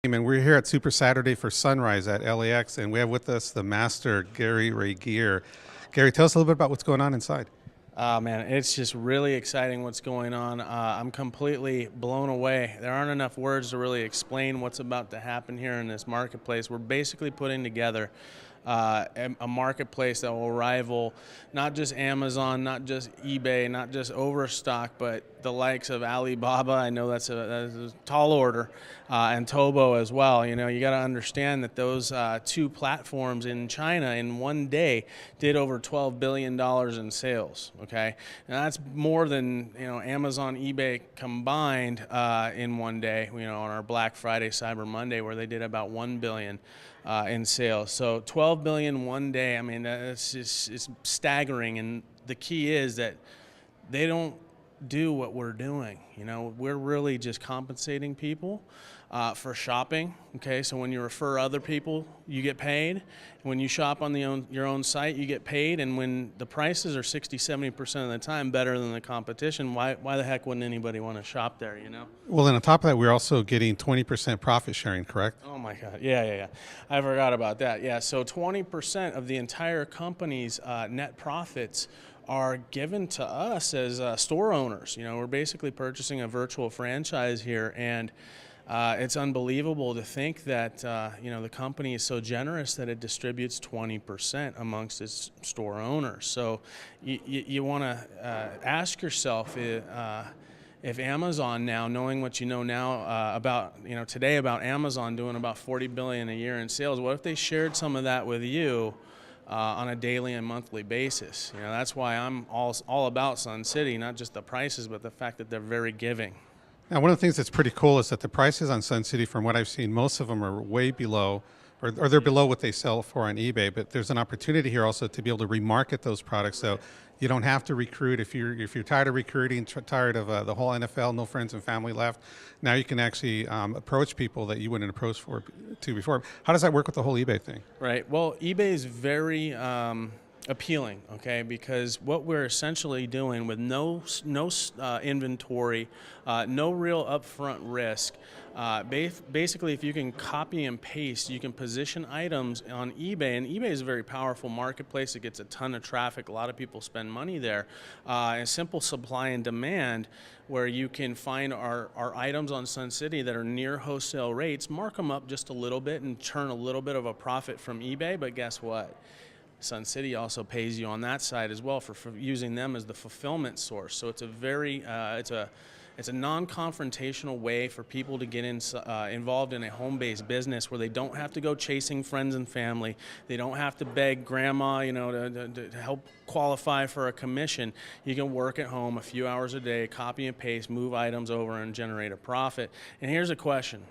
And we're here at Super Saturday for Zhunrize at LAX, and we have with us the master, Gary Ray Gear. Gary, tell us a little bit about what's going on inside. Man, it's just really exciting what's going on. I'm completely blown away. There aren't enough words to really explain what's about to happen here in this marketplace. We're basically putting together a marketplace that will rival not just Amazon, not just eBay, not just Overstock, but the likes of Alibaba. I know that's a tall order, and Tobo as well. You know, you got to understand that those two platforms in China in one day did over $12 billion in sales. Okay, and that's more than Amazon, eBay combined in one day. On our Black Friday, Cyber Monday, where they did about $1 billion. In sales. So 12 billion one day. I mean, it's staggering. And the key is that they don't do what we're doing. We're really just compensating people for shopping. Okay, so when you refer other people, you get paid. When you shop on your own site, you get paid. And when the prices are 60-70% of the time better than the competition, why the heck wouldn't anybody want to shop there? Well, and on top of that, we're also getting 20% profit sharing, correct? Oh my God, yeah. I forgot about that. Yeah, so 20% of the entire company's net profits are given to us as store owners. We're basically purchasing a virtual franchise here, and it's unbelievable to think that the company is so generous that it distributes 20% amongst its store owners. So you want to ask yourself if Amazon now, knowing what you know now today about Amazon doing about $40 billion a year in sales, what if they shared some of that with you on a daily and monthly basis? That's why I'm all about Sun City, not just the prices, but the fact that they're very giving. Now, one of the things that's pretty cool is that the prices on Sun City, from what I've seen, most of them are way below, or they're below what they sell for on eBay. But there's an opportunity here also to be able to remarket those products, so you don't have to recruit. If you're tired of recruiting, tired of the whole NFL, no friends and family left, now you can actually approach people that you wouldn't approach to before. How does that work with the whole eBay thing? Right. Well, eBay is very appealing, okay, because what we're essentially doing with no inventory, no real upfront risk. Basically, if you can copy and paste, you can position items on eBay, and eBay is a very powerful marketplace. It gets a ton of traffic. A lot of people spend money there. And simple supply and demand, where you can find our items on Sun City that are near wholesale rates, mark them up just a little bit, and turn a little bit of a profit from eBay. But guess what? Sun City also pays you on that side as well for using them as the fulfillment source. So it's a very it's a non-confrontational way for people to get involved in a home-based business where they don't have to go chasing friends and family. They don't have to beg grandma, to help qualify for a commission. You can work at home a few hours a day, copy and paste, move items over, and generate a profit. And here's a question: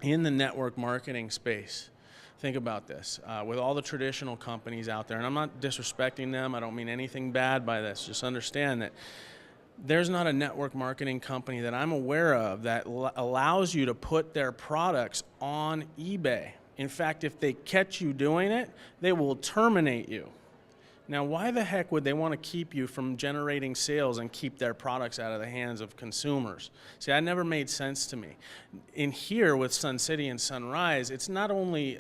in the network marketing space, think about this. With all the traditional companies out there, and I'm not disrespecting them, I don't mean anything bad by this, just understand that there's not a network marketing company that I'm aware of that allows you to put their products on eBay. In fact, if they catch you doing it, they will terminate you. Now, why the heck would they want to keep you from generating sales and keep their products out of the hands of consumers? See, that never made sense to me. In here with Sun City and Zhunrize, it's not only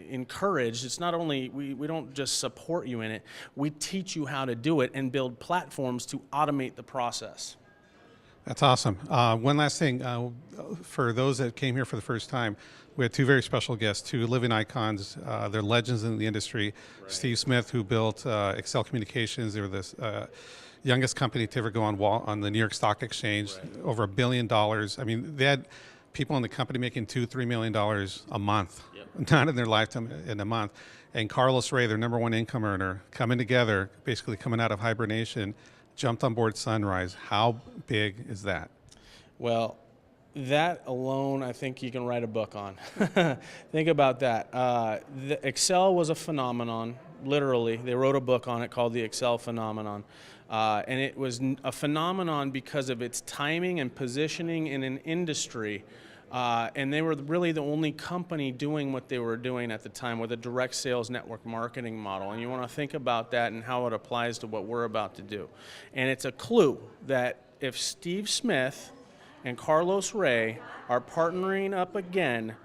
encouraged, it's not only, we don't just support you in it, we teach you how to do it and build platforms to automate the process. That's awesome. One last thing, for those that came here for the first time, we had two very special guests, two living icons. They're legends in the industry. Right. Steve Smith, who built Excel Communications. They were the youngest company to ever go on the New York Stock Exchange, right. Over $1 billion. I mean, they had people in the company making $2-3 million a month, yep. Not in their lifetime, in a month. And Carlos Ray, their #1 income earner, coming together, basically coming out of hibernation, jumped on board Zhunrize. How big is that? Well, that alone, I think you can write a book on. Think about that. The Excel was a phenomenon, literally. They wrote a book on it called The Excel Phenomenon. And it was a phenomenon because of its timing and positioning in an industry. And they were really the only company doing what they were doing at the time with a direct sales network marketing model. And you want to think about that and how it applies to what we're about to do. And it's a clue that if Steve Smith and Carlos Ray are partnering up again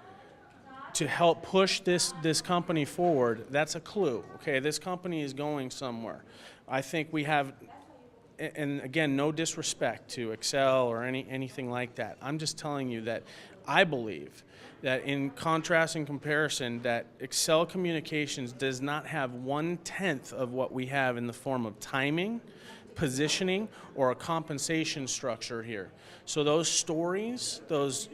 to help push this company forward, that's a clue. Okay, this company is going somewhere. I think we have, and again, no disrespect to Excel or anything like that. I'm just telling you that I believe that in contrast and comparison, that Excel Communications does not have 1/10 of what we have in the form of timing, positioning, or a compensation structure here. So those stories, those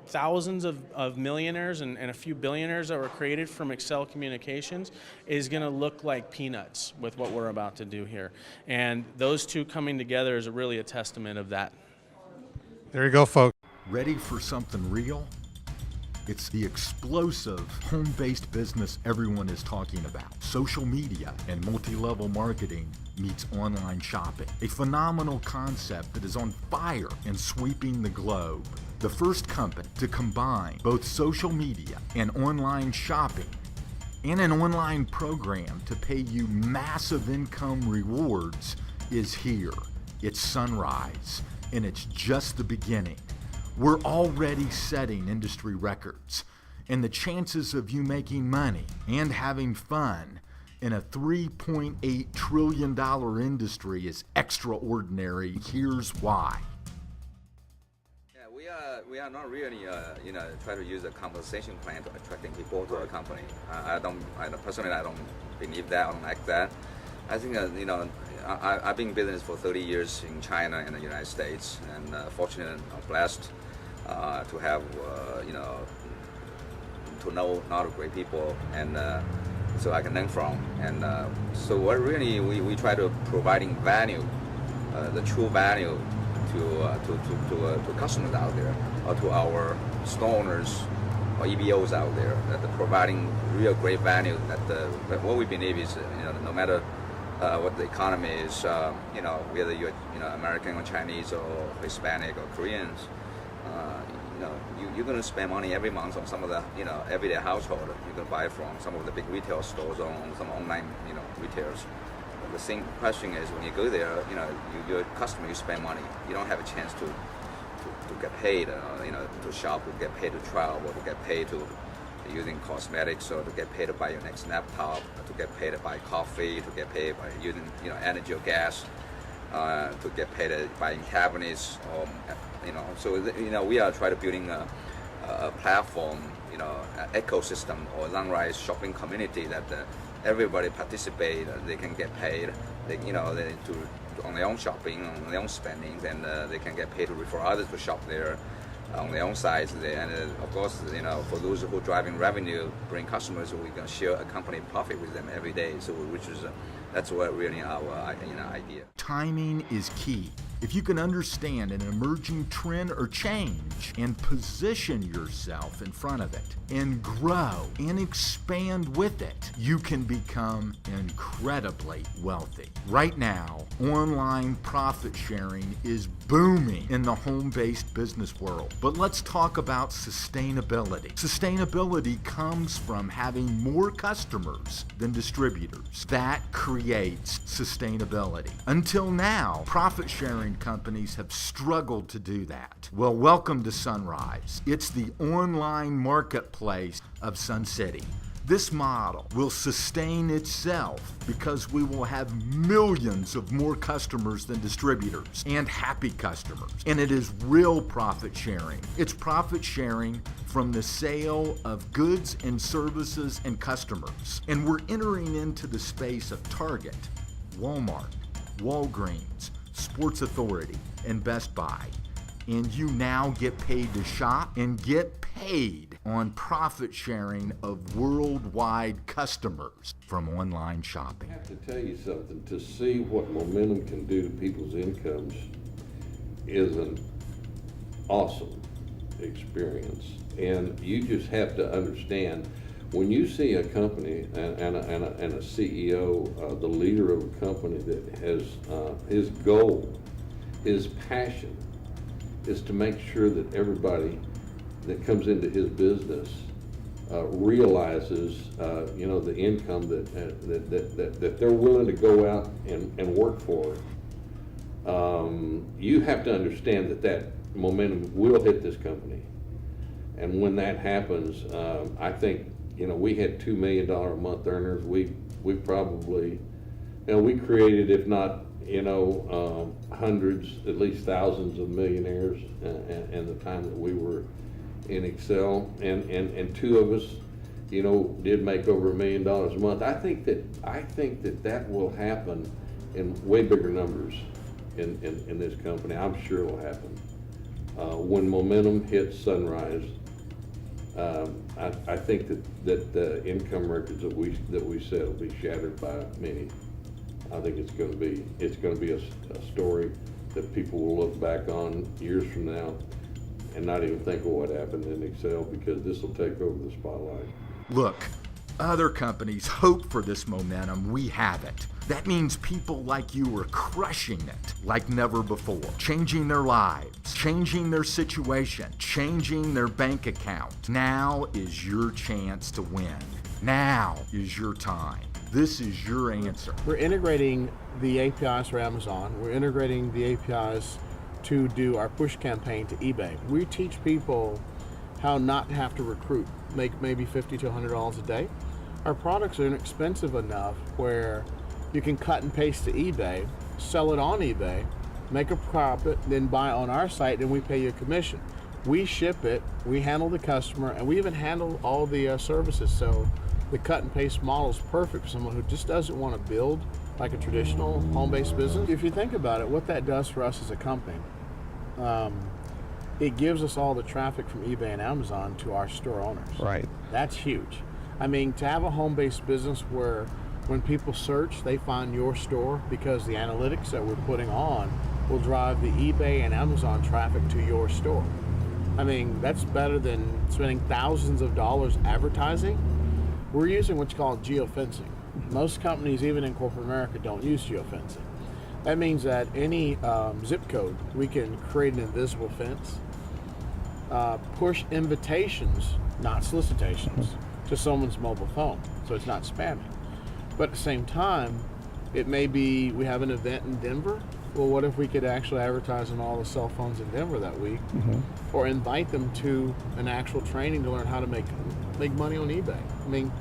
thousands of millionaires and a few billionaires that were created from Excel Communications is going to look like peanuts with what we're about to do here. And those two coming together is really a testament of that. There you go, folks. Ready for something real? It's the explosive home-based business everyone is talking about. Social media and multi-level marketing meets online shopping. A phenomenal concept that is on fire and sweeping the globe. The first company to combine both social media and online shopping and an online program to pay you massive income rewards is here. It's Zhunrize, and it's just the beginning. We're already setting industry records, and the chances of you making money and having fun in a $3.8 trillion industry is extraordinary. Here's why. Yeah, we are not really try to use a compensation plan to attracting people to our company. Personally, I don't believe that. I don't like that. I think I've been in business for 30 years in China and the United States, and fortunate and blessed to have to know a lot of great people, and so I can learn from. And so what really we try to providing value, the true value to customers out there, or to our store owners or EBOs out there, that they're providing real great value. That what we believe is no matter what the economy is, whether you're American or Chinese or Hispanic or Koreans, you're going to spend money every month on some of the everyday household. You can buy from some of the big retail stores or some online retailers. The same question is when you go there, you're a customer, you spend money. You don't have a chance to get paid, to shop, to get paid to travel, or to get paid to using cosmetics, or to get paid to buy your next laptop, to get paid to buy coffee, to get paid by using energy or gas, to get paid to buying cabinets, or So we are trying to building a platform, ecosystem or Zhunrize shopping community that everybody participate. They can get paid. They to on their own shopping, on their own spending, and they can get paid to refer others to shop there on their own sites. And of course, for those who are driving revenue, bring customers, we can share a company profit with them every day. So that's what really our idea. Timing is key. If you can understand an emerging trend or change and position yourself in front of it and grow and expand with it, you can become incredibly wealthy. Right now, online profit sharing is booming in the home-based business world. But let's talk about sustainability. Sustainability comes from having more customers than distributors. That creates sustainability. Until now, profit sharing companies have struggled to do that. Well, welcome to Zhunrize. It's the online marketplace of Sun City. This model will sustain itself because we will have millions of more customers than distributors, and happy customers. And it is real profit sharing. It's profit sharing from the sale of goods and services and customers. And we're entering into the space of Target, Walmart, Walgreens, Sports Authority, and Best Buy. And you now get paid to shop and get paid on profit sharing of worldwide customers from online shopping. I have to tell you something. To see what momentum can do to people's incomes is an awesome experience. And you just have to understand, when you see a company and a CEO, the leader of a company that has his goal, his passion, is to make sure that everybody that comes into his business realizes, the income that they're willing to go out and work for. You have to understand that momentum will hit this company. And when that happens, I think, we had $2 million a month earners. We probably, we created, if not, hundreds, at least thousands of millionaires in the time that we were in Excel. And two of us, did make over $1 million a month. I think that will happen in way bigger numbers in this company. I'm sure it'll happen. When momentum hits Zhunrize, I think that the income records that we set will be shattered by many. I think it's going to be a story that people will look back on years from now and not even think of what happened in Excel, because this will take over the spotlight. Look, other companies hope for this momentum. We have it. That means people like you are crushing it like never before, changing their lives, changing their situation, changing their bank account. Now is your chance to win. Now is your time. This is your answer. We're integrating the APIs for Amazon. We're integrating the APIs to do our push campaign to eBay. We teach people how not to have to recruit, make maybe $50 to $100 a day. Our products are inexpensive enough where you can cut and paste to eBay, sell it on eBay, make a profit, then buy on our site, and we pay you a commission. We ship it, we handle the customer, and we even handle all the services. So the cut and paste model is perfect for someone who just doesn't want to build like a traditional home-based business. If you think about it, what that does for us as a company, it gives us all the traffic from eBay and Amazon to our store owners. Right. That's huge. I mean, to have a home-based business where when people search, they find your store, because the analytics that we're putting on will drive the eBay and Amazon traffic to your store. I mean, that's better than spending thousands of dollars advertising. We're using what's called geofencing. Most companies, even in corporate America, don't use geofencing. That means that any zip code, we can create an invisible fence, push invitations, not solicitations, to someone's mobile phone, so it's not spamming. But at the same time, it may be we have an event in Denver. Well, what if we could actually advertise on all the cell phones in Denver that week, or invite them to an actual training to learn how to make money on eBay? I mean,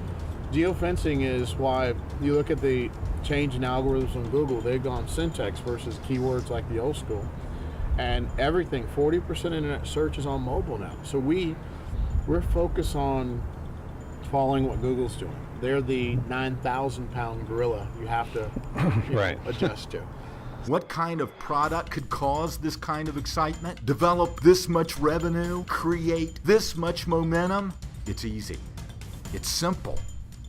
geofencing is why you look at the change in algorithms on Google. They've gone syntax versus keywords like the old school, and everything. 40% internet search is on mobile now. So we're focused on following what Google's doing. They're the 9,000-pound gorilla you have to Right. adjust to. What kind of product could cause this kind of excitement? Develop this much revenue? Create this much momentum? It's easy. It's simple.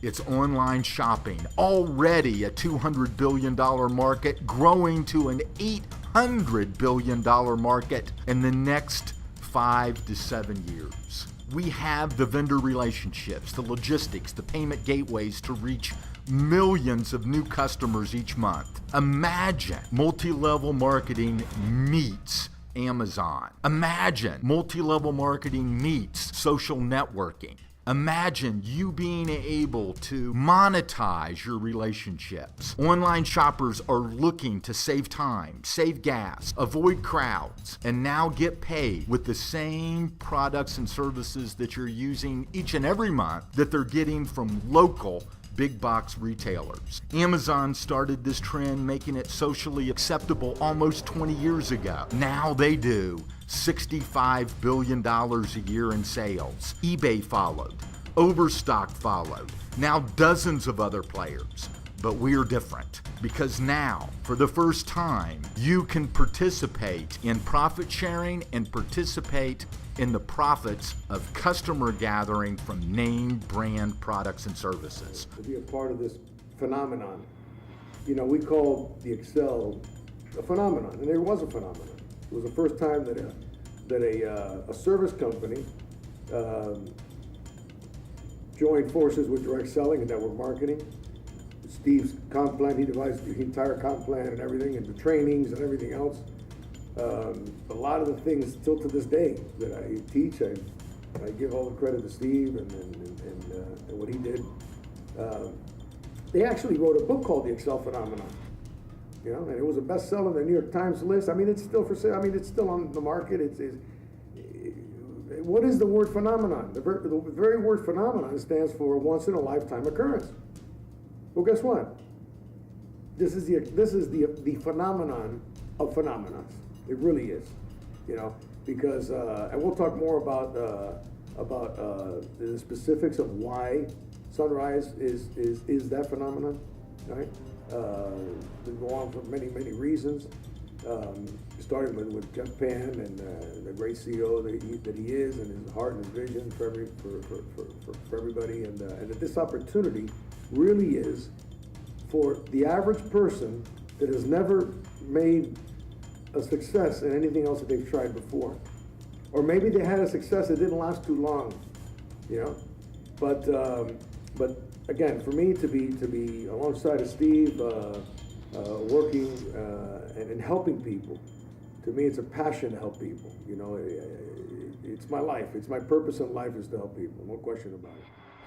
It's online shopping, already a $200 billion market, growing to an $800 billion market in the next 5 to 7 years. We have the vendor relationships, the logistics, the payment gateways to reach millions of new customers each month. Imagine multi-level marketing meets Amazon. Imagine multi-level marketing meets social networking. Imagine you being able to monetize your relationships. Online shoppers are looking to save time, save gas, avoid crowds, and now get paid with the same products and services that you're using each and every month that they're getting from local big box retailers. Amazon started this trend, making it socially acceptable almost 20 years ago. Now they do $65 billion a year in sales. eBay followed. Overstock followed. Now dozens of other players. But we're different, because now, for the first time, you can participate in profit sharing and participate in the profits of customer gathering from name brand products and services. To be a part of this phenomenon. We called the Excel a phenomenon, and it was a phenomenon. It was the first time that a service company joined forces with direct selling and network marketing. Steve's comp plan, he devised the entire comp plan and everything, and the trainings and everything else. A lot of the things still to this day that I teach, I give all the credit to Steve and what he did. They actually wrote a book called The Excel Phenomenon. You know, and it was a bestseller on the New York Times list. I mean, it's still for sale. I mean, it's still on the market. What is the word phenomenon? The very word phenomenon stands for once in a lifetime occurrence. Well, guess what? This is the phenomenon of phenomenons. It really is, you know, because and we'll talk more about the specifics of why Zhunrize is that phenomenon, right? They go on for many reasons. Starting with Jeff Pan and the great CEO that he is, and his heart and his vision for everybody, and that this opportunity really is for the average person that has never made a success in anything else that they've tried before, or maybe they had a success that didn't last too long, you know. But again, for me to be alongside of Steve, working and helping people. To me, it's a passion to help people. You know, it's my life. It's my purpose in life is to help people. No question about it.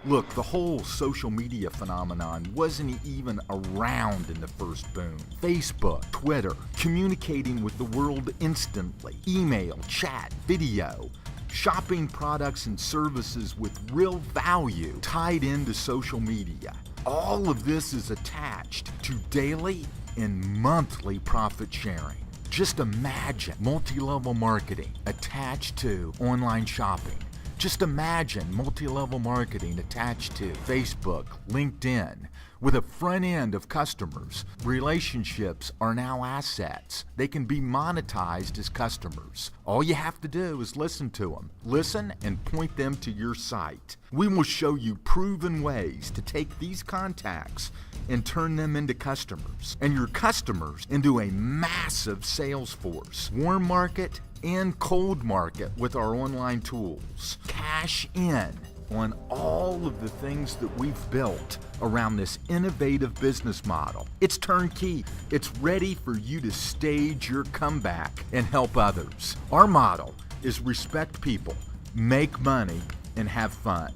Look, the whole social media phenomenon wasn't even around in the first boom. Facebook, Twitter, communicating with the world instantly, email, chat, video, shopping products and services with real value tied into social media. All of this is attached to daily and monthly profit sharing. Just imagine multi-level marketing attached to online shopping. Just imagine multi-level marketing attached to Facebook, LinkedIn, with a front end of customers. Relationships are now assets. They can be monetized as customers. All you have to do is listen to them. Listen and point them to your site. We will show you proven ways to take these contacts and turn them into customers, and your customers into a massive sales force. Warm market and cold market with our online tools. Cash in on all of the things that we've built around this innovative business model. It's turnkey. It's ready for you to stage your comeback and help others. Our model is respect people, make money, and have fun.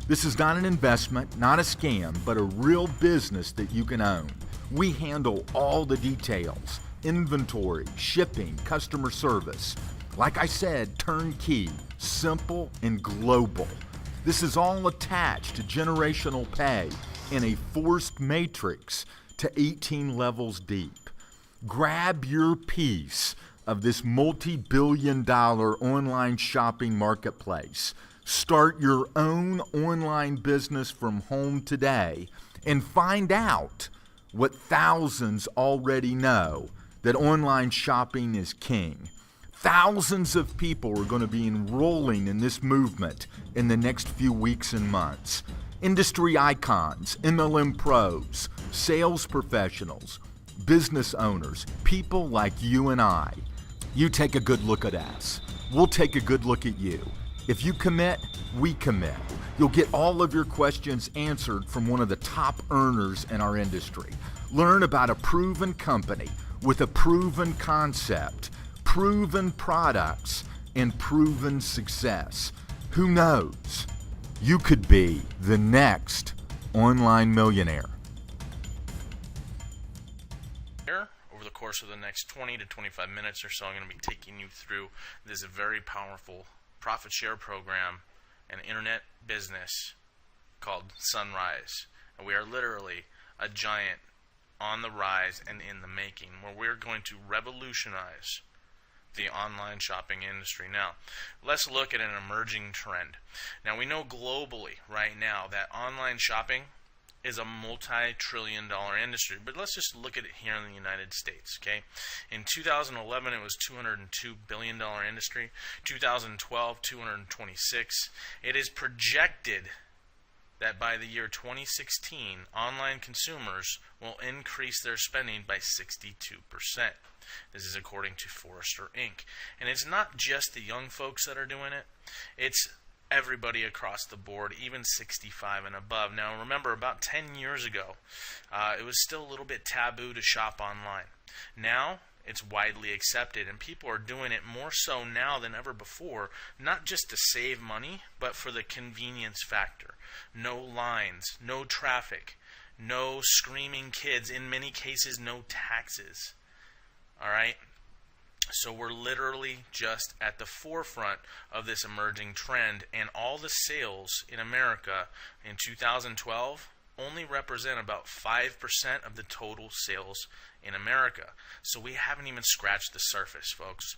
This is not an investment, not a scam, but a real business that you can own. We handle all the details: inventory, shipping, customer service. Like I said, turnkey, simple, and global. This is all attached to generational pay in a forced matrix to 18 levels deep. Grab your piece of this multi-billion-dollar online shopping marketplace. Start your own online business from home today and find out what thousands already know, that online shopping is king. Thousands of people are going to be enrolling in this movement in the next few weeks and months. Industry icons, MLM pros, sales professionals, business owners, people like you and I. You take a good look at us. We'll take a good look at you. If you commit, we commit. You'll get all of your questions answered from one of the top earners in our industry. Learn about a proven company with a proven concept, proven products, and proven success. Who knows? You could be the next online millionaire. Over the course of the next 20 to 25 minutes or so, I'm going to be taking you through this very powerful profit share program and internet business called Zhunrize. And we are literally a giant on the rise and in the making, where we're going to revolutionize the online shopping industry. Now, let's look at an emerging trend. Now, we know globally right now that online shopping is a multi-trillion-dollar industry, but let's just look at it here in the United States, okay? In 2011, it was $202 billion industry. 2012, 226. It is projected that by the year 2016, online consumers will increase their spending by 62%. This is according to Forrester Inc. And it's not just the young folks that are doing it. It's everybody across the board, even 65 and above. Now, remember, about 10 years ago, it was still a little bit taboo to shop online. Now, it's widely accepted, and people are doing it more so now than ever before, not just to save money, but for the convenience factor. No lines, no traffic, no screaming kids, in many cases, no taxes. All right. So we're literally just at the forefront of this emerging trend, and all the sales in America in 2012 only represent about 5% of the total sales in America. So we haven't even scratched the surface, folks.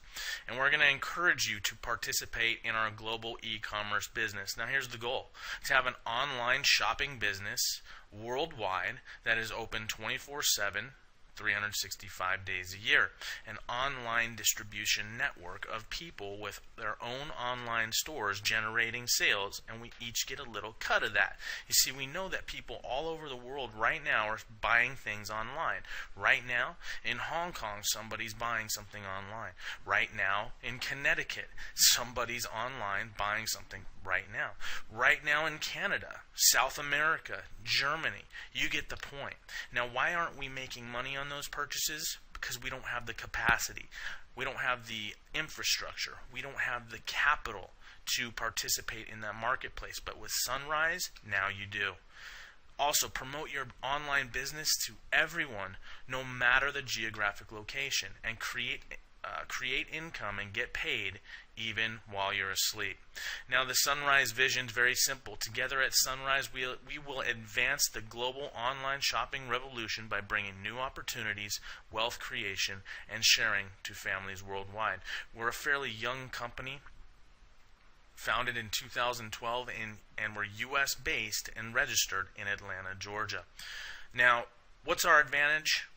And we're going to encourage you to participate in our global e-commerce business. Now here's the goal: to have an online shopping business worldwide that is open 24/7, 365 days a year. An online distribution network of people with their own online stores generating sales, and we each get a little cut of that. You see, we know that people all over the world right now are buying things online. Right now, in Hong Kong, somebody's buying something online. Right now, in Connecticut, somebody's online buying something right now. Right now in Canada, South America, Germany. You get the point. Now, why aren't we making money on those purchases? Because we don't have the capacity. We don't have the infrastructure. We don't have the capital to participate in that marketplace. But with Zhunrize, now you do. Also, promote your online business to everyone, no matter the geographic location, and create income and get paid even while you're asleep. Now, the Zhunrize vision is very simple. Together at Zhunrize, we will advance the global online shopping revolution by bringing new opportunities, wealth creation, and sharing to families worldwide. We're a fairly young company, founded in 2012, and we're U.S. based and registered in Atlanta, Georgia. Now, what's our advantage?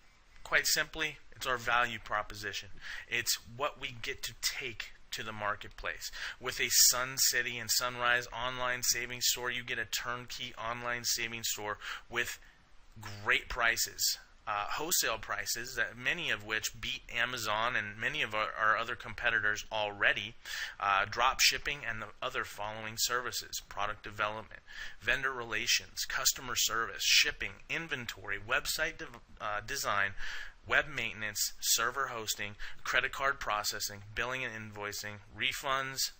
Quite simply, it's our value proposition. It's what we get to take to the marketplace. With a Sun City and Zhunrize online savings store, you get a turnkey online savings store with great prices. Wholesale prices, that many of which beat Amazon and many of our other competitors already. Drop shipping and the other following services: product development, vendor relations, customer service, shipping, inventory, website design, web maintenance, server hosting, credit card processing, billing and invoicing, refunds,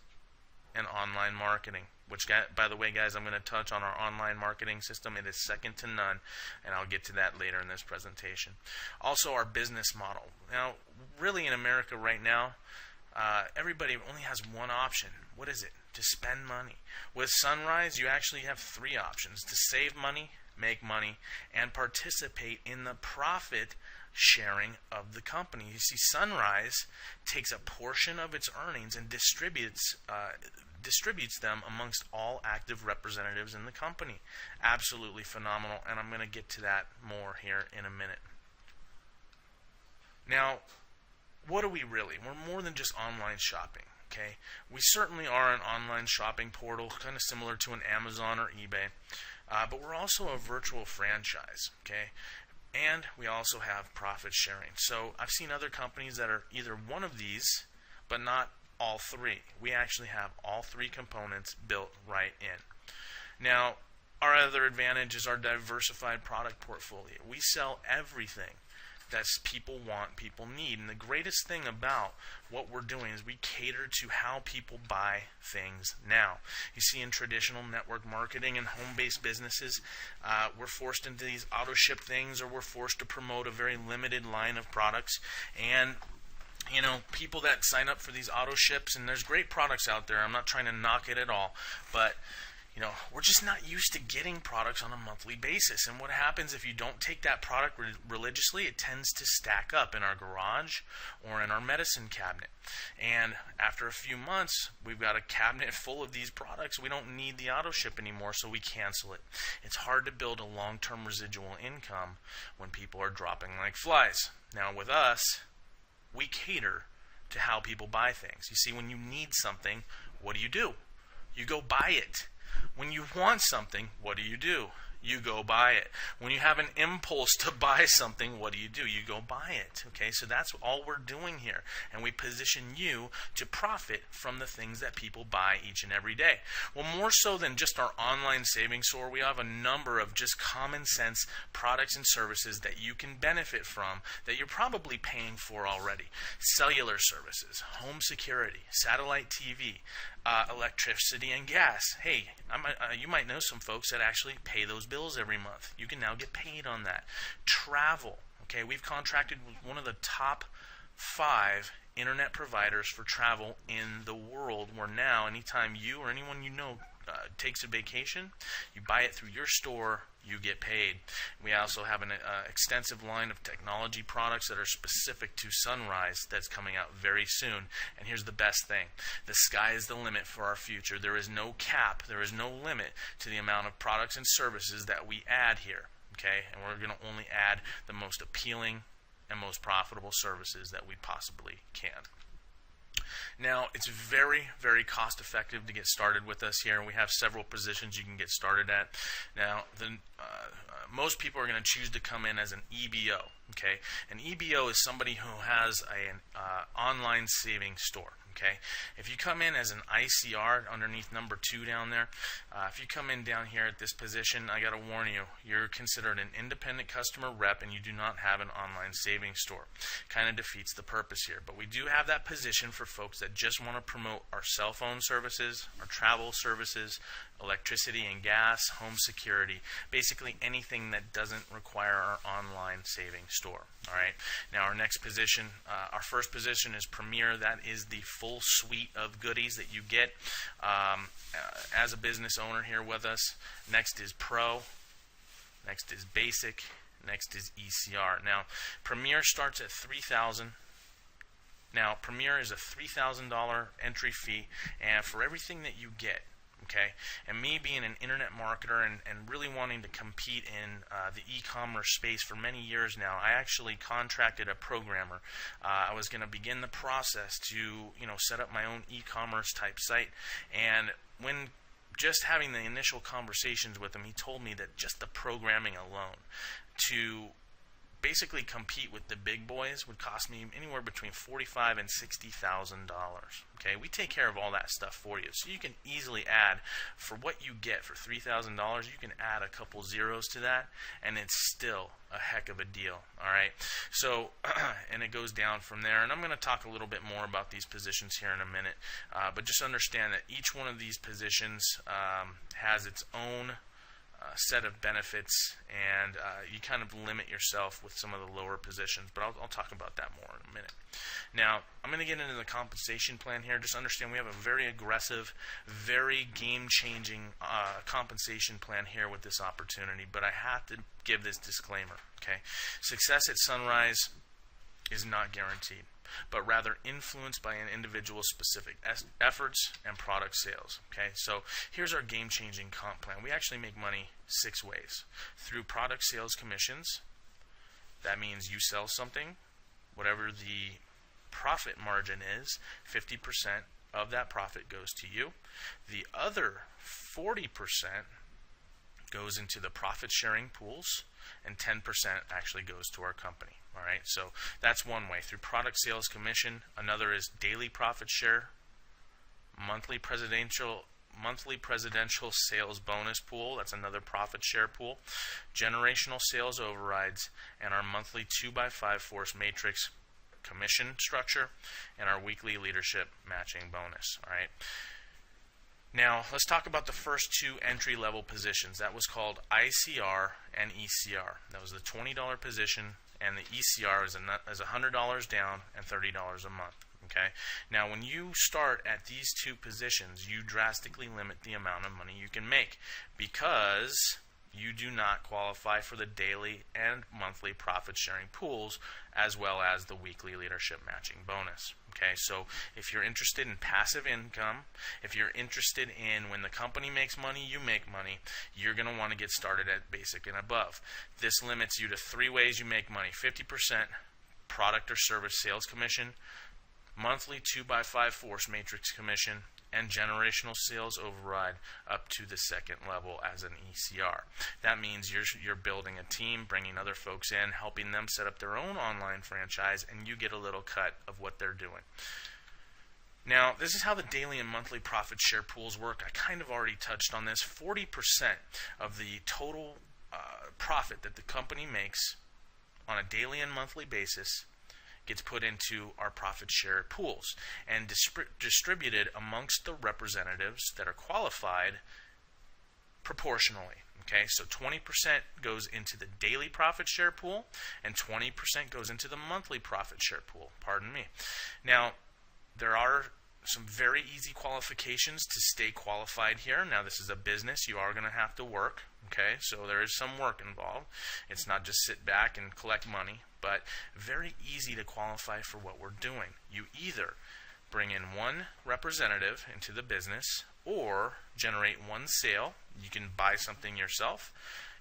and online marketing. Which, by the way, guys, I'm going to touch on our online marketing system. It is second to none, and I'll get to that later in this presentation. Also, our business model. Now, really in America right now, everybody only has one option. What is it? To spend money. With Zhunrize, you actually have three options: to save money, make money, and participate in the profit sharing of the company. You see, Zhunrize takes a portion of its earnings and distributes them amongst all active representatives in the company. Absolutely phenomenal, and I'm going to get to that more here in a minute. Now, what are we really? We're more than just online shopping. Okay, we certainly are an online shopping portal, kind of similar to an Amazon or eBay, but we're also a virtual franchise. Okay. And we also have profit sharing. So I've seen other companies that are either one of these, but not all three. We actually have all three components built right in. Now, our other advantage is our diversified product portfolio. We sell everything that people want, people need. And the greatest thing about what we're doing is we cater to how people buy things now. You see, in traditional network marketing and home-based businesses, we're forced into these auto-ship things, or we're forced to promote a very limited line of products. And you know, people that sign up for these auto ships, and there's great products out there, I'm not trying to knock it at all, but you know, we're just not used to getting products on a monthly basis. And what happens if you don't take that product religiously? It tends to stack up in our garage or in our medicine cabinet. And after a few months, we've got a cabinet full of these products. We don't need the auto ship anymore, so we cancel it. It's hard to build a long-term residual income when people are dropping like flies. Now with us, we cater to how people buy things. You see, when you need something, what do? You go buy it. When you want something, what do? You go buy it. When you have an impulse to buy something, what do? You go buy it. Okay, so that's all we're doing here. And we position you to profit from the things that people buy each and every day. Well, more so than just our online savings store, we have a number of just common sense products and services that you can benefit from that you're probably paying for already. Cellular services, home security, satellite TV, electricity and gas. Hey, you might know some folks that actually pay those bills every month. You can now get paid on that. Travel. Okay, we've contracted with one of the top 5 internet providers for travel in the world, where now anytime you or anyone you know takes a vacation, you buy it through your store, you get paid. We also have an extensive line of technology products that are specific to Zhunrize that's coming out very soon. And here's the best thing. The sky is the limit for our future. There is no cap, there is no limit to the amount of products and services that we add here. Okay? And we're going to only add the most appealing and most profitable services that we possibly can. Now, it's very, very cost effective to get started with us here. We have several positions you can get started at. Now, most people are going to choose to come in as an EBO. Okay, an EBO is somebody who has an online savings store. Okay, if you come in as an ICR underneath number 2 down there, if you come in down here at this position, I got to warn you, you're considered an independent customer rep and you do not have an online savings store. Kind of defeats the purpose here. But we do have that position for folks that just want to promote our cell phone services, our travel services, electricity and gas, home security, basically anything that doesn't require our online savings store. All right. Now our next position, our first position is Premier. That is the full suite of goodies that you get as a business owner here with us. Next is Pro. Next is Basic. Next is ECR. Now Premier starts at $3,000. Now Premier is a $3,000 entry fee, and for everything that you get. Okay, and me being an internet marketer and really wanting to compete in the e-commerce space for many years now, I actually contracted a programmer. I was going to begin the process to set up my own e-commerce type site, and when just having the initial conversations with him, he told me that just the programming alone to basically compete with the big boys would cost me anywhere between $45,000 and $60,000. Okay, we take care of all that stuff for you, so you can easily add, for what you get for $3,000, you can add a couple zeros to that, and it's still a heck of a deal. All right, so and it goes down from there, and I'm going to talk a little bit more about these positions here in a minute, but just understand that each one of these positions has its own set of benefits, and you kind of limit yourself with some of the lower positions, but I'll talk about that more in a minute. Now, I'm going to get into the compensation plan here. Just understand we have a very aggressive, very game-changing compensation plan here with this opportunity, but I have to give this disclaimer. Okay, success at Zhunrize is not guaranteed, but rather influenced by an individual's specific efforts and product sales. Okay, so here's our game-changing comp plan. We actually make money 6 ways. Through product sales commissions. That means you sell something, whatever the profit margin is, 50% of that profit goes to you. The other 40% goes into the profit sharing pools, and 10% actually goes to our company. All right, so that's one way, through product sales commission. Another is daily profit share, monthly presidential sales bonus pool. That's another profit share pool, generational sales overrides, and our monthly 2x5 force matrix commission structure, and our weekly leadership matching bonus. All right. Now, let's talk about the first 2 entry-level positions. That was called ICR and ECR. That was the $20 position, and the ECR is $100 down and $30 a month. Okay. Now, when you start at these 2 positions, you drastically limit the amount of money you can make, because you do not qualify for the daily and monthly profit sharing pools, as well as the weekly leadership matching bonus. Okay, so if you're interested in passive income, if you're interested in when the company makes money, you make money, you're going to want to get started at basic and above. This limits you to 3 ways you make money: 50% product or service sales commission, monthly 2x5 force matrix commission, and generational sales override up to the 2nd level as an ECR. That means you're building a team, bringing other folks in, helping them set up their own online franchise, and you get a little cut of what they're doing. Now, this is how the daily and monthly profit share pools work. I kind of already touched on this. 40% of the total profit that the company makes on a daily and monthly basis gets put into our profit share pools and distributed amongst the representatives that are qualified proportionally. Okay, so 20% goes into the daily profit share pool, and 20% goes into the monthly profit share pool. Pardon me. Now, there are some very easy qualifications to stay qualified here. Now, this is a business. You are going to have to work. Okay, so there is some work involved. It's not just sit back and collect money, but very easy to qualify for what we're doing. You either bring in one representative into the business or generate one sale. You can buy something yourself.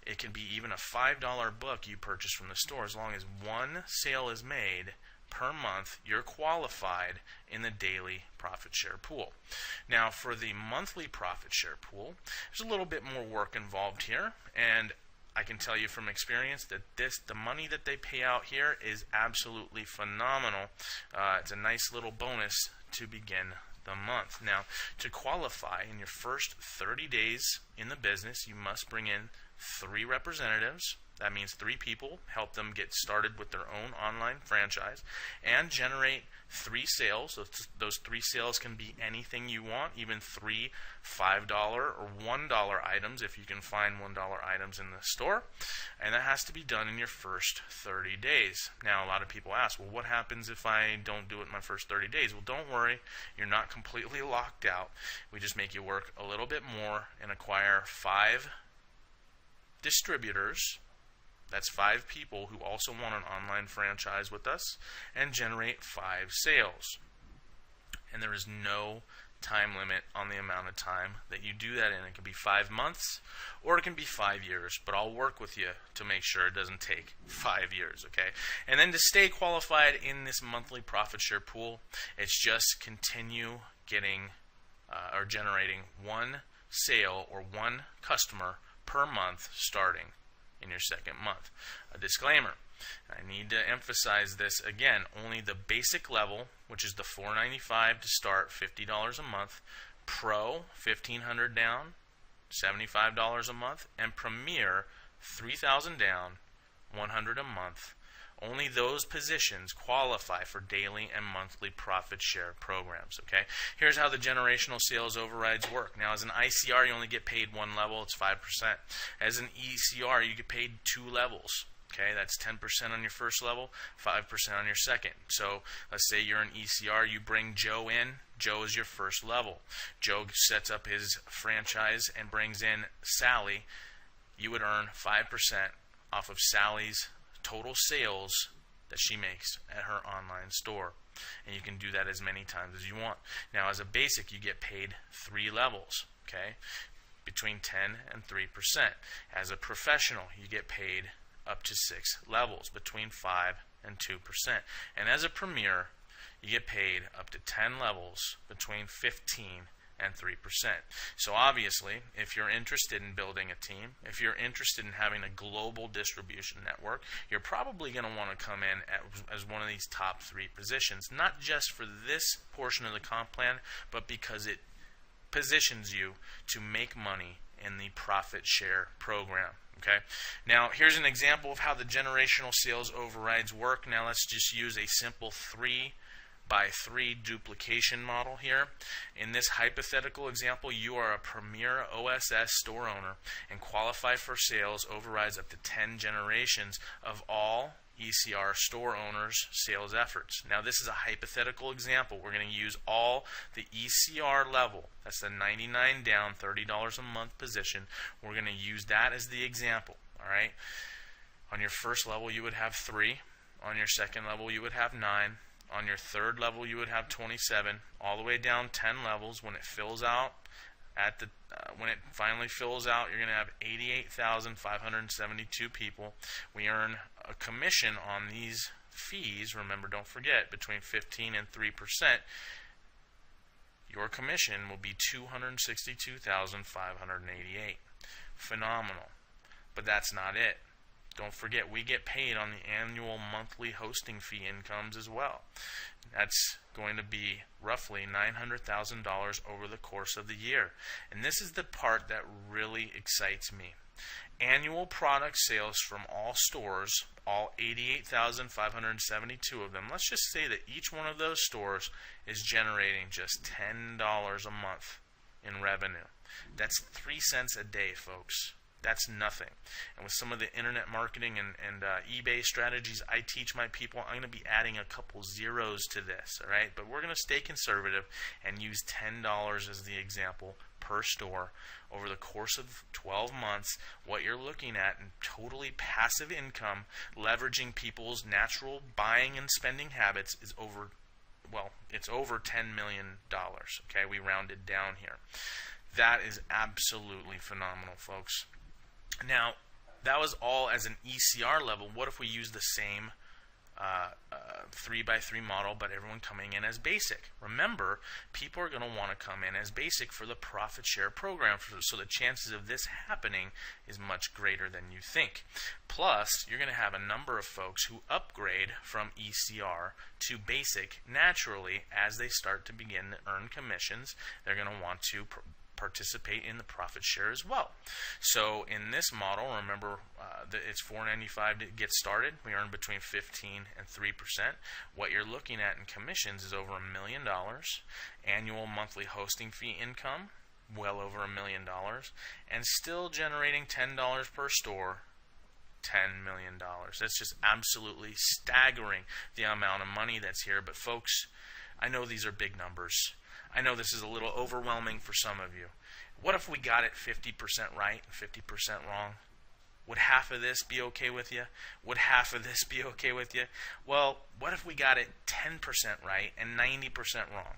It can be even a $5 book you purchase from the store. As long as one sale is made per month, you're qualified in the daily profit share pool. Now, for the monthly profit share pool, there's a little bit more work involved here, and I can tell you from experience that the money that they pay out here is absolutely phenomenal. It's a nice little bonus to begin the month. Now, to qualify in your first 30 days in the business, you must bring in 3 representatives. That means 3 people, help them get started with their own online franchise, and generate 3 sales. So those 3 sales can be anything you want, even 3 $5 or $1 items if you can find $1 items in the store. And that has to be done in your first 30 days. Now, a lot of people ask, well, what happens if I don't do it in my first 30 days? Well, don't worry. You're not completely locked out. We just make you work a little bit more and acquire 5 distributors. That's 5 people who also want an online franchise with us, and generate 5 sales. And there is no time limit on the amount of time that you do that in. It can be 5 months or it can be 5 years, but I'll work with you to make sure it doesn't take 5 years, okay? And then to stay qualified in this monthly profit share pool, it's just continue getting or generating 1 sale or 1 customer per month starting in your second month. A disclaimer, I need to emphasize this again, only the basic level, which is the $4.95 to start, $50 a month, Pro, $1,500 down, $75 a month, and Premier, $3,000 down, $100 a month. Only those positions qualify for daily and monthly profit share programs, okay? Here's how the generational sales overrides work. Now, as an ICR, you only get paid 1 level. It's 5%. As an ECR, you get paid 2 levels, okay? That's 10% on your first level, 5% on your second. So let's say you're an ECR. You bring Joe in. Joe is your first level. Joe sets up his franchise and brings in Sally. You would earn 5% off of Sally's total sales that she makes at her online store, and you can do that as many times as you want. Now, as a basic, you get paid 3 levels, okay, between 10 and 3%. As a professional, you get paid up to 6 levels, between 5 and 2%. And as a premier, you get paid up to 10 levels, between 15 and 3%. So obviously, if you're interested in building a team, if you're interested in having a global distribution network, you're probably going to want to come in as one of these top 3 positions, not just for this portion of the comp plan, but because it positions you to make money in the profit share program. Okay. Now, here's an example of how the generational sales overrides work. Now, let's just use a simple 3 by 3 duplication model here. In this hypothetical example, you are a premier OSS store owner and qualify for sales overrides up to 10 generations of all ECR store owners' sales efforts. Now, this is a hypothetical example. We're going to use all the ECR level. That's the $99 down, $30 a month position. We're going to use that as the example. All right. On your first level, you would have 3. On your second level, you would have 9. On your third level, you would have 27, all the way down 10 levels. When it fills out, when it finally fills out, you're going to have 88,572 people. We earn a commission on these fees. Remember, don't forget, between 15 and 3%. Your commission will be $262,588. Phenomenal. But that's not it. Don't forget, we get paid on the annual monthly hosting fee incomes as well. That's going to be roughly $900,000 over the course of the year. And this is the part that really excites me. Annual product sales from all stores, all 88,572 of them, let's just say that each one of those stores is generating just $10 a month in revenue. That's 3 cents a day, folks. That's nothing. And with some of the internet marketing and eBay strategies I teach my people, I'm going to be adding a couple zeros to this, all right? But we're going to stay conservative and use $10 as the example per store over the course of 12 months. What you're looking at in totally passive income, leveraging people's natural buying and spending habits is over, well, it's over $10 million, okay? We rounded down here. That is absolutely phenomenal, folks. Now, that was all as an ECR level. What if we use the same 3x3 model, but everyone coming in as basic? Remember, people are going to want to come in as basic for the profit share program, so the chances of this happening is much greater than you think. Plus, you're going to have a number of folks who upgrade from ECR to basic naturally as they start to begin to earn commissions. They're going to want to participate in the profit share as well. So in this model, remember that it's $4.95 to get started. We earn between 15 and 3%. What you're looking at in commissions is over $1 million. Annual monthly hosting fee income, well over $1 million, and still generating $10 per store. $10 million. That's just absolutely staggering, the amount of money that's here. But folks, I know these are big numbers. I know this is a little overwhelming for some of you. What if we got it 50% right and 50% wrong? Would half of this be okay with you? Would half of this be okay with you? Well, what if we got it 10% right and 90% wrong?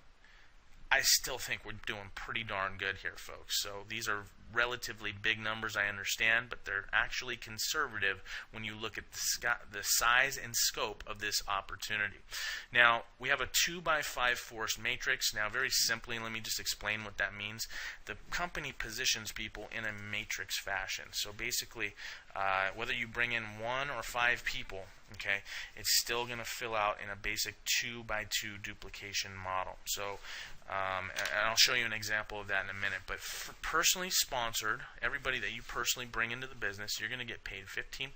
I still think we're doing pretty darn good here, folks. So these are relatively big numbers, I understand, but they're actually conservative when you look at the size and scope of this opportunity. Now, we have a 2x5 force matrix. Now, very simply, let me just explain what that means. The company positions people in a matrix fashion. So basically, whether you bring in 1 or 5 people, okay, it's still going to fill out in a basic 2x2 duplication model. So, and I'll show you an example of that in a minute. But for personally sponsored, everybody that you personally bring into the business, you're going to get paid 15%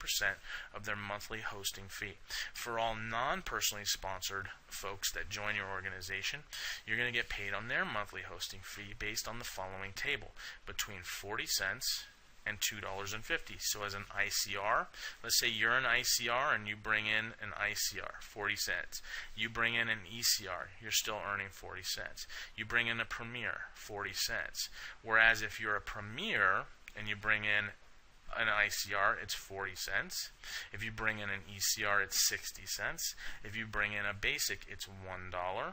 of their monthly hosting fee. For all non-personally sponsored folks that join your organization, you're going to get paid on their monthly hosting fee based on the following table: between 40 cents and $2.50. So as an ICR, let's say you're an ICR and you bring in an ICR, 40 cents. You bring in an ECR, you're still earning 40 cents. You bring in a Premier, 40 cents. Whereas if you're a Premier and you bring in an ICR, it's 40 cents. If you bring in an ECR, it's 60 cents. If you bring in a Basic, it's $1.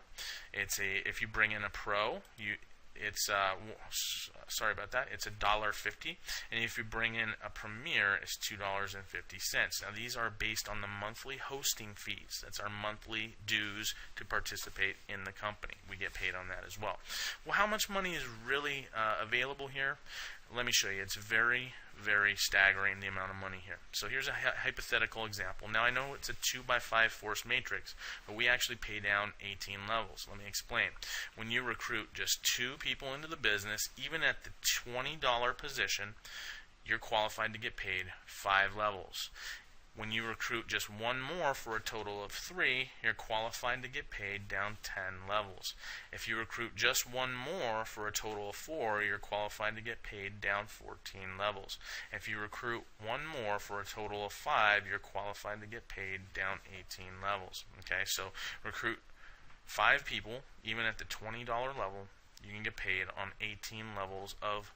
If you bring in a Pro, it's sorry about that, it's $1.50, and if you bring in a Premier, it's $2.50. Now these are based on the monthly hosting fees. That's our monthly dues to participate in the company. We get paid on that as well. Well, how much money is really available here? Let me show you. It's very, very staggering, the amount of money here. So here's a hypothetical example. Now I know it's a 2x5 force matrix, but we actually pay down 18 levels. Let me explain. When you recruit just 2 people into the business, even at the $20 position, you're qualified to get paid 5 levels. When you recruit just 1 more for a total of 3, you're qualified to get paid down 10 levels. If you recruit just 1 more for a total of 4, you're qualified to get paid down 14 levels. If you recruit 1 more for a total of 5, you're qualified to get paid down 18 levels. Okay, so recruit 5 people, even at the $20 level, you can get paid on 18 levels of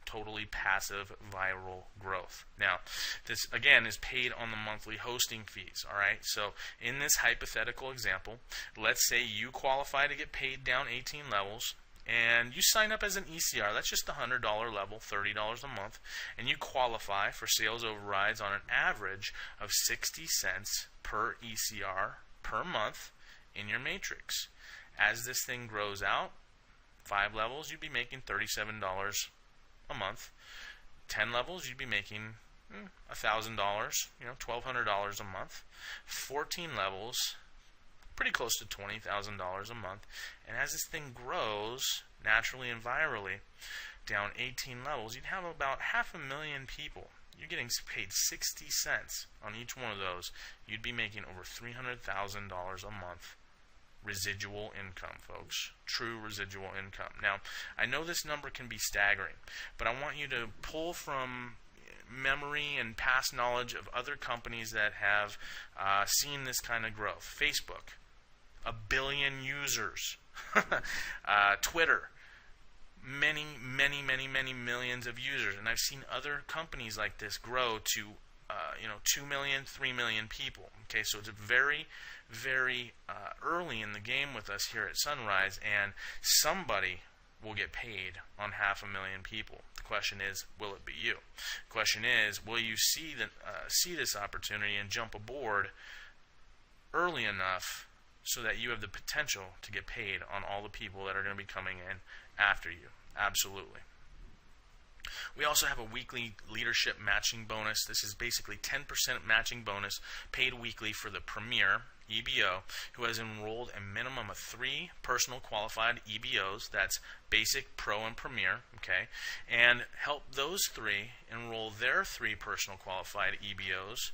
totally passive viral growth. Now, this again is paid on the monthly hosting fees. All right, so in this hypothetical example, let's say you qualify to get paid down 18 levels, and you sign up as an ECR. That's just the $100 level, $30 a month, and you qualify for sales overrides on an average of 60 cents per ECR per month in your matrix. As this thing grows out, 5 levels, you'd be making $37 a month. 10 levels, you'd be making $1,000, $1,200 a month. 14 levels, pretty close to $20,000 a month. And as this thing grows naturally and virally, down 18 levels, you'd have about 500,000 people. You're getting paid 60 cents on each one of those. You'd be making over $300,000 a month. Residual income, folks. True residual income. Now, I know this number can be staggering, but I want you to pull from memory and past knowledge of other companies that have seen this kind of growth. Facebook, 1 billion users. Twitter, many millions of users. And I've seen other companies like this grow to 2 million, 3 million people. Okay, so it's very early in the game with us here at Zhunrize, and somebody will get paid on 500,000 people. The question is, will it be you? The question is, will you see this opportunity and jump aboard early enough so that you have the potential to get paid on all the people that are going to be coming in after you? Absolutely. We also have a weekly leadership matching bonus. This is basically 10% matching bonus paid weekly for the premier EBO who has enrolled a minimum of 3 personal qualified EBOs. That's basic, pro, and premier. Okay, and help those 3 enroll their 3 personal qualified EBOs,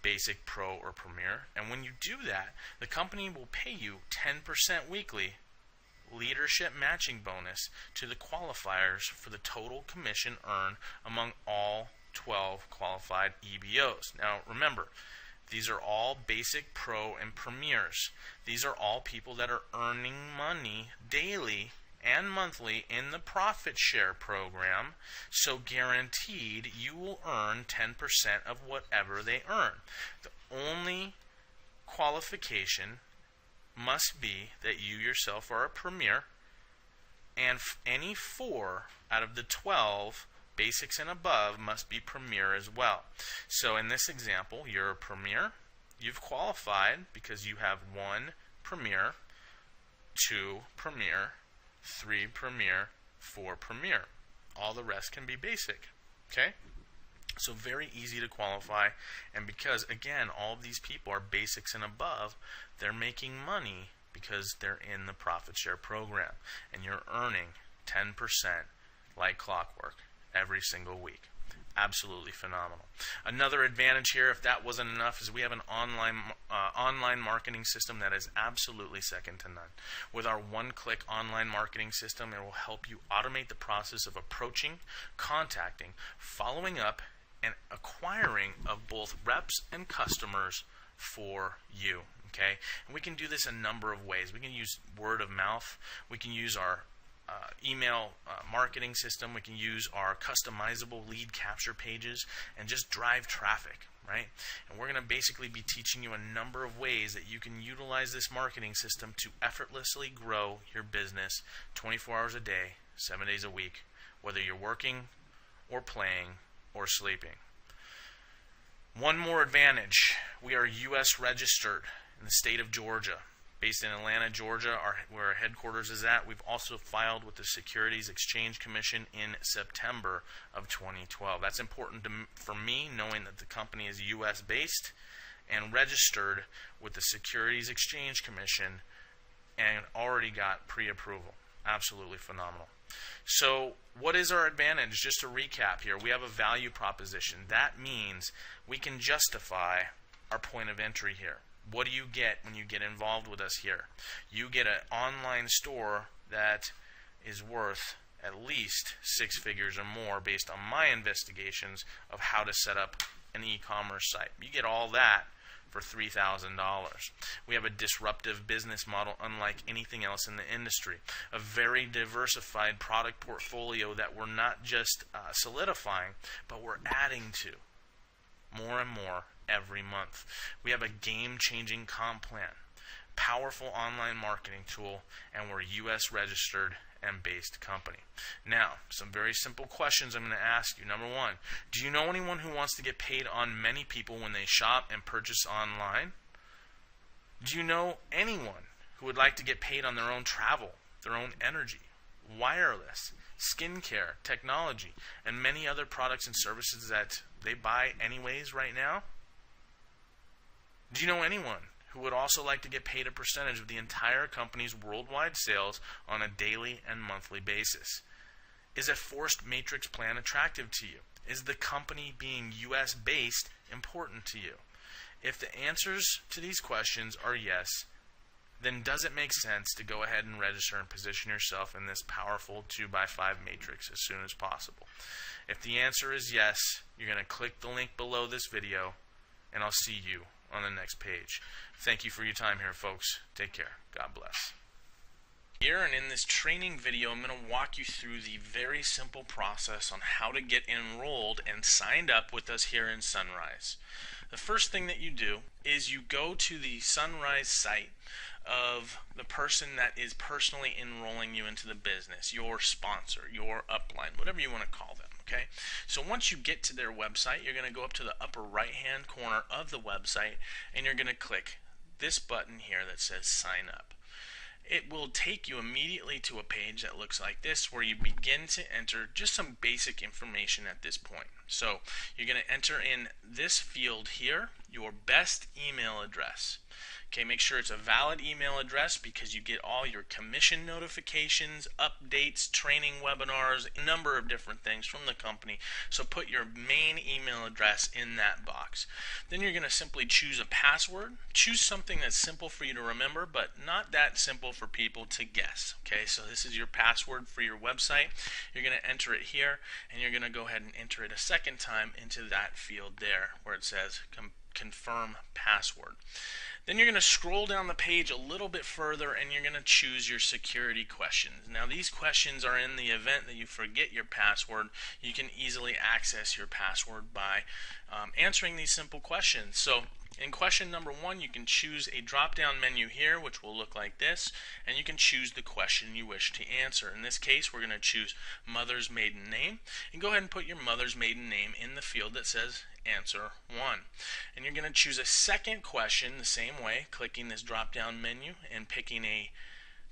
basic, pro, or premier. And when you do that, the company will pay you 10% weekly leadership matching bonus to the qualifiers for the total commission earned among all 12 qualified EBOs. Now remember, these are all basic, pro, and premiers. These are all people that are earning money daily and monthly in the profit share program, so guaranteed you will earn 10% of whatever they earn. The only qualification must be that you yourself are a premier, and any 4 out of the 12 basics and above must be premier as well. So in this example, you're a premier. You've qualified because you have 1 premier, 2 premier, 3 premier, 4 premier. All the rest can be basic. Okay? So very easy to qualify, and because again all of these people are basics and above, they're making money because they're in the profit share program, and you're earning 10% like clockwork every single week. Absolutely phenomenal. Another advantage here, if that wasn't enough, is we have an online marketing system that is absolutely second to none. With our one-click online marketing system, it will help you automate the process of approaching, contacting, following up, and acquiring of both reps and customers for you. Okay, and we can do this a number of ways. We can use word of mouth. We can use our email marketing system. We can use our customizable lead capture pages and just drive traffic, right? And we're going to basically be teaching you a number of ways that you can utilize this marketing system to effortlessly grow your business 24 hours a day, 7 days a week, whether you're working or playing or sleeping. One more advantage, we are U.S. registered in the state of Georgia. Based in Atlanta, Georgia, where our headquarters is at. We've also filed with the Securities Exchange Commission in September of 2012. That's important for me, knowing that the company is U.S. based and registered with the Securities Exchange Commission and already got pre-approval. Absolutely phenomenal. So what is our advantage? Just to recap here, we have a value proposition. That means we can justify our point of entry here. What do you get when you get involved with us here? You get an online store that is worth at least 6 figures or more based on my investigations of how to set up an e-commerce site. You get all that for $3,000. We have a disruptive business model unlike anything else in the industry. A very diversified product portfolio that we're not just solidifying, but we're adding to more and more every month. We have a game-changing comp plan, powerful online marketing tool, and we're U.S. registered and based company. Now, some very simple questions I'm going to ask you. Number 1, do you know anyone who wants to get paid on many people when they shop and purchase online? Do you know anyone who would like to get paid on their own travel, their own energy, wireless, skincare, technology, and many other products and services that they buy anyways right now? Do you know anyone who would also like to get paid a percentage of the entire company's worldwide sales on a daily and monthly basis? Is a forced matrix plan attractive to you? Is the company being U.S. based important to you? If the answers to these questions are yes, then does it make sense to go ahead and register and position yourself in this powerful 2x5 matrix as soon as possible? If the answer is yes, you're going to click the link below this video, and I'll see you on the next page. Thank you for your time here, folks. Take care. God bless. Here and in this training video, I'm going to walk you through the very simple process on how to get enrolled and signed up with us here in Zhunrize. The first thing that you do is you go to the Zhunrize site of the person that is personally enrolling you into the business, your sponsor, your upline, whatever you want to call them. Okay, so once you get to their website, you're going to go up to the upper right hand corner of the website and you're going to click this button here that says sign up. It will take you immediately to a page that looks like this, where you begin to enter just some basic information at this point. So you're going to enter in this field here, your best email address. Okay, make sure it's a valid email address because you get all your commission notifications, updates, training webinars, a number of different things from the company. So put your main email address in that box. Then you're going to simply choose a password. Choose something that's simple for you to remember, but not that simple for people to guess. Okay, so this is your password for your website. You're going to enter it here, and you're going to go ahead and enter it a second time into that field there where it says confirm password. Then you're going to scroll down the page a little bit further and you're going to choose your security questions. Now these questions are in the event that you forget your password. You can easily access your password by answering these simple questions. So in question number 1, you can choose a drop-down menu here, which will look like this, and you can choose the question you wish to answer. In this case, we're going to choose mother's maiden name, and go ahead and put your mother's maiden name in the field that says answer 1. And you're going to choose a second question the same way, clicking this drop-down menu and picking a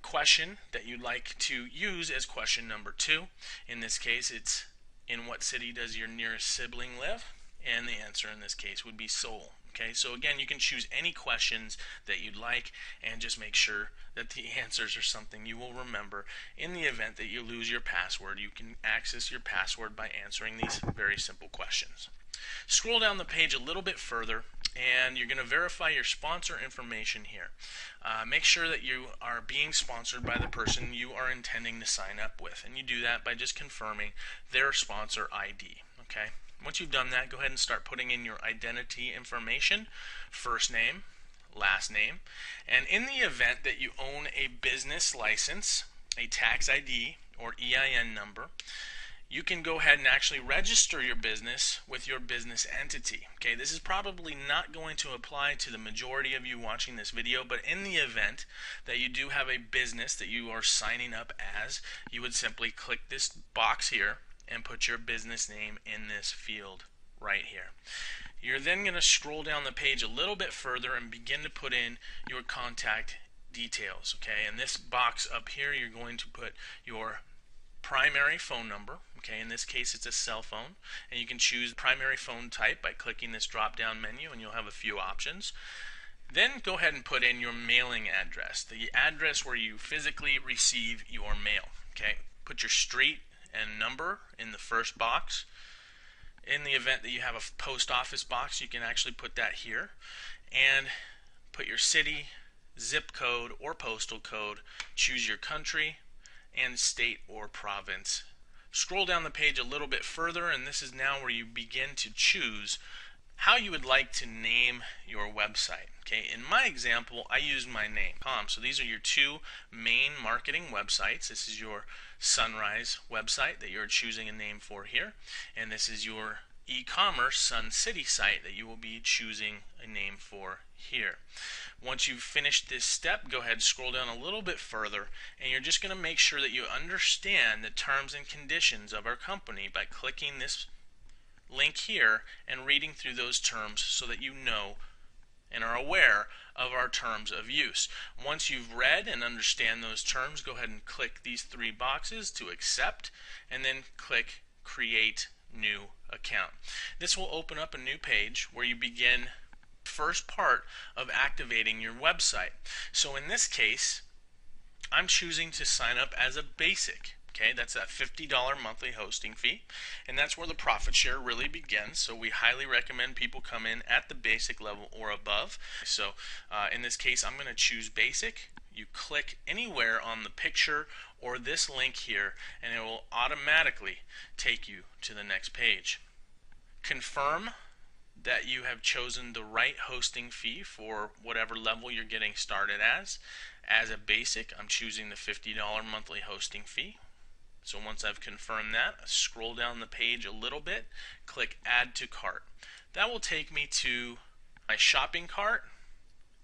question that you'd like to use as question number 2. In this case, it's in what city does your nearest sibling live? And the answer in this case would be Seoul. Okay, so again, you can choose any questions that you'd like and just make sure that the answers are something you will remember. In the event that you lose your password, you can access your password by answering these very simple questions. Scroll down the page a little bit further and you're going to verify your sponsor information here. Make sure that you are being sponsored by the person you are intending to sign up with, and you do that by just confirming their sponsor ID. Okay. Once you've done that, go ahead and start putting in your identity information, first name, last name, and in the event that you own a business license, a tax ID, or EIN number, you can go ahead and actually register your business with your business entity. Okay, this is probably not going to apply to the majority of you watching this video, but in the event that you do have a business that you are signing up as, you would simply click this box here and put your business name in this field right here. You're then going to scroll down the page a little bit further and begin to put in your contact details. Okay, in this box up here, you're going to put your primary phone number. Okay, in this case it's a cell phone, and you can choose primary phone type by clicking this drop down menu and you'll have a few options. Then go ahead and put in your mailing address, the address where you physically receive your mail. Okay, put your street and number in the first box. In the event that you have a post office box, you can actually put that here, and put your city, zip code or postal code, choose your country and state or province. Scroll down the page a little bit further, and this is now where you begin to choose how you would like to name your website. Okay, in my example, I used my name. So these are your two main marketing websites. This is your Zhunrize website that you're choosing a name for here, and this is your e-commerce Zhuncity site that you will be choosing a name for here. Once you've finished this step, go ahead and scroll down a little bit further, and you're just going to make sure that you understand the terms and conditions of our company by clicking this link here and reading through those terms so that you know and are aware of our terms of use. Once you've read and understand those terms, go ahead and click these 3 boxes to accept, and then click create new account. This will open up a new page where you begin first part of activating your website. So in this case, I'm choosing to sign up as a basic Okay, that's that $50 monthly hosting fee, and that's where the profit share really begins. So we highly recommend people come in at the basic level or above. So in this case, I'm going to choose basic. You click anywhere on the picture or this link here, and it will automatically take you to the next page. Confirm that you have chosen the right hosting fee for whatever level you're getting started as. As a basic, I'm choosing the $50 monthly hosting fee. So once I've confirmed that, I scroll down the page a little bit, click Add to Cart. That will take me to my shopping cart,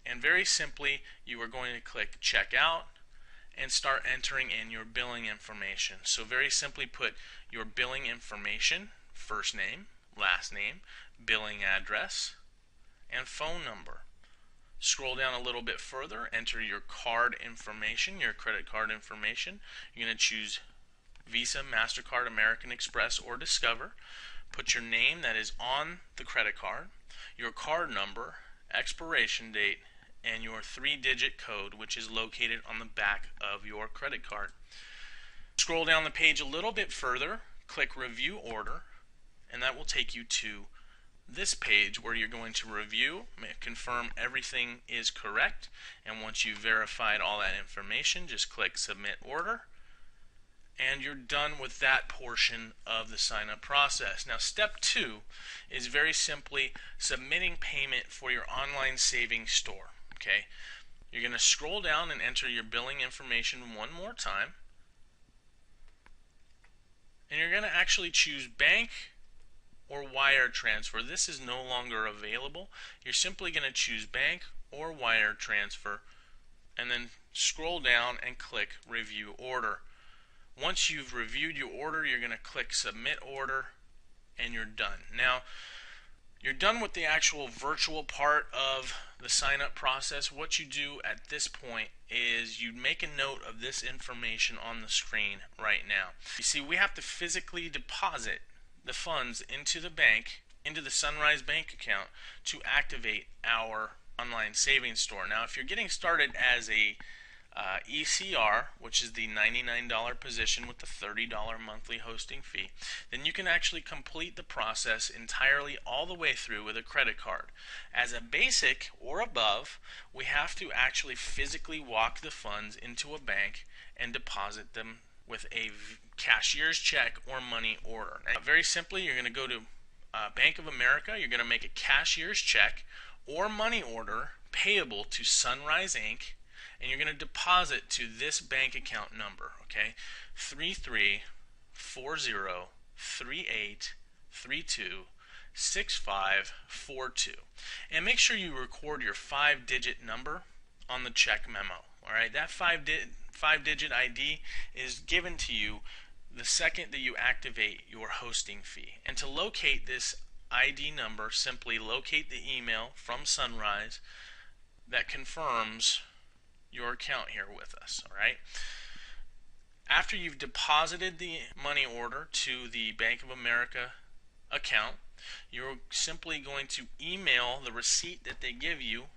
and very simply, you are going to click Checkout and start entering in your billing information. So very simply put your billing information, first name, last name, billing address, and phone number. Scroll down a little bit further, enter your card information, your credit card information. You're going to choose Visa, MasterCard, American Express, or Discover. Put your name that is on the credit card, your card number, expiration date, and your 3-digit code, which is located on the back of your credit card. Scroll down the page a little bit further, click Review Order, and that will take you to this page where you're going to review, confirm everything is correct, and once you've verified all that information, just click Submit Order, and you're done with that portion of the sign-up process. Now, step 2 is very simply submitting payment for your online savings store. Okay, you're going to scroll down and enter your billing information one more time, and you're going to actually choose bank or wire transfer. This is no longer available. You're simply going to choose bank or wire transfer, and then scroll down and click Review Order. Once you've reviewed your order, you're going to click Submit Order, and you're done. Now, you're done with the actual virtual part of the sign-up process. What you do at this point is you make a note of this information on the screen right now. You see, we have to physically deposit the funds into the bank, into the Zhunrize bank account, to activate our online savings store. Now, if you're getting started as a ECR, which is the $99 position with the $30 monthly hosting fee, then you can actually complete the process entirely all the way through with a credit card. As a basic or above, we have to actually physically walk the funds into a bank and deposit them with a cashier's check or money order. Now, very simply, you're going to go to Bank of America, you're going to make a cashier's check or money order payable to Zhunrize Inc., and you're going to deposit to this bank account number, okay? 334038326542. And make sure you record your 5-digit number on the check memo. All right, that 5-digit ID is given to you the second that you activate your hosting fee. And to locate this ID number, simply locate the email from Zhunrize that confirms your account here with us. All right. After you've deposited the money order to the Bank of America account, you're simply going to email the receipt that they give you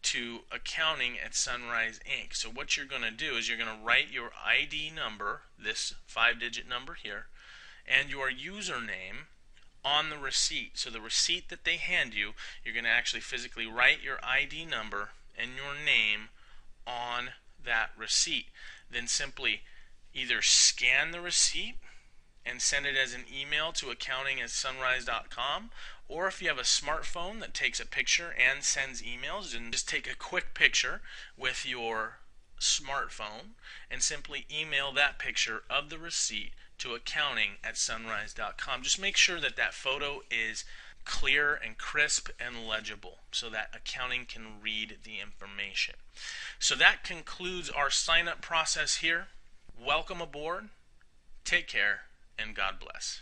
to accounting@Zhunrize Inc. So what you're going to do is you're going to write your ID number, this 5-digit number here, and your username on the receipt. So the receipt that they hand you, you're going to actually physically write your ID number and your name on that receipt. Then simply either scan the receipt and send it as an email to accounting@zhunrize.com, or if you have a smartphone that takes a picture and sends emails, then just take a quick picture with your smartphone and simply email that picture of the receipt to accounting@zhunrize.com. Just make sure that that photo is clear and crisp and legible so that accounting can read the information. So that concludes our sign-up process here. Welcome aboard. Take care, and God bless.